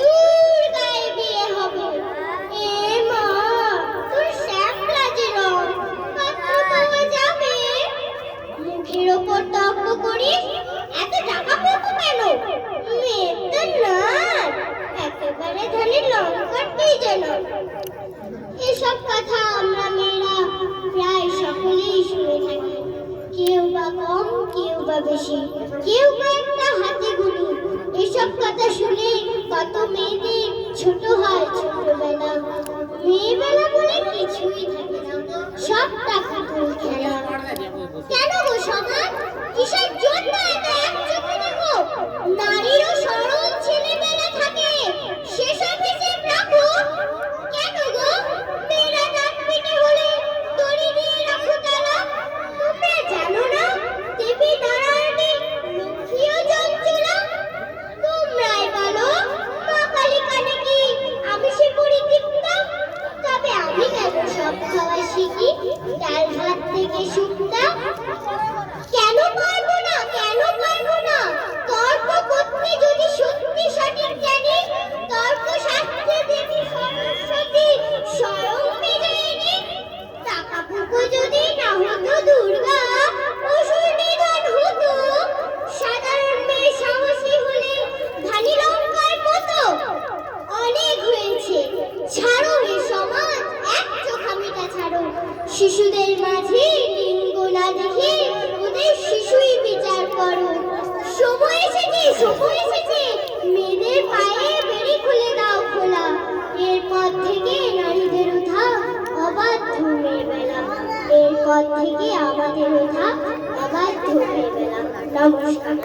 তোর গায়ে বিয়ে হবে। এ মা, তোর শ্যামলা যে রং, পাত্র পাওয়া যাবে? মুখের ওপর তর্ক করিস, এত টাকা পাবো কেন? মেয়ের তো নাচ একেবারে ধানের লঙ্কারটাই যেন। এসব কথা আমরা মেয়েরা প্রায় সকলেই শুনে থাকি, কেউ বা কম, কেউ বা বেশি, কেউ বা একটা হাতে গুলি। এসব কথা শুনে কত মেয়েদের ছোট হয় ছোটবেলা। মেয়েবেলা বলে কিছুই থাকে না, সবটা পুতুল খেলা। কেন গো সমাজ, কিসের জন্য এত একচোখে দেখো? নারীরও সরল ছেলেমেয়েরা থাকে, সেসব হিসেব রাখো। কেন গো মেয়েরা নাক পেটে হলে দড়ি দিয়ে রাখো তালা? তোমরা জানো না দেবী নারায়ণের লক্ষ্মীও চঞ্চলা? তোমরাই বলো মা কালিকা নাকি আমিষে পরিতৃপ্তা? তবে আমি কেন সব খাওয়া শিখি, ডাল ভাত থেকে শুক্তা? কেন পারবো না, কেন পারবো না? তর্ক করতে যদি সত্যি সঠিক জানি, তর্ক শাস্ত্রে দেবী সরস্বতী স্বয়ং বিজয়িনী। টাকা পুকো যদি না হতো দুর্গা, অসুর নিধন হতো। সাধারণ মেয়ে সাহসী হলে ধানি লঙ্কার মতো। অনেক হয়েছে, ছাড়ো এ সমাজ, এক চোখামিটা ছাড়ো। শিশুদের মাঝে লিঙ্গ না দেখে ওদের শিশুই বিচার করো। সময় এসেছে, সময় এসেছে, মেয়েদের পায়ে বেড়ি খুলে দাও খোলা। এরপর থেকে নারীদের উঠা অবাধ্য মেয়েবেলা, এরপর থেকে আমাদের উঠা অবাধ্য মেয়েবেলা। নমস্কার।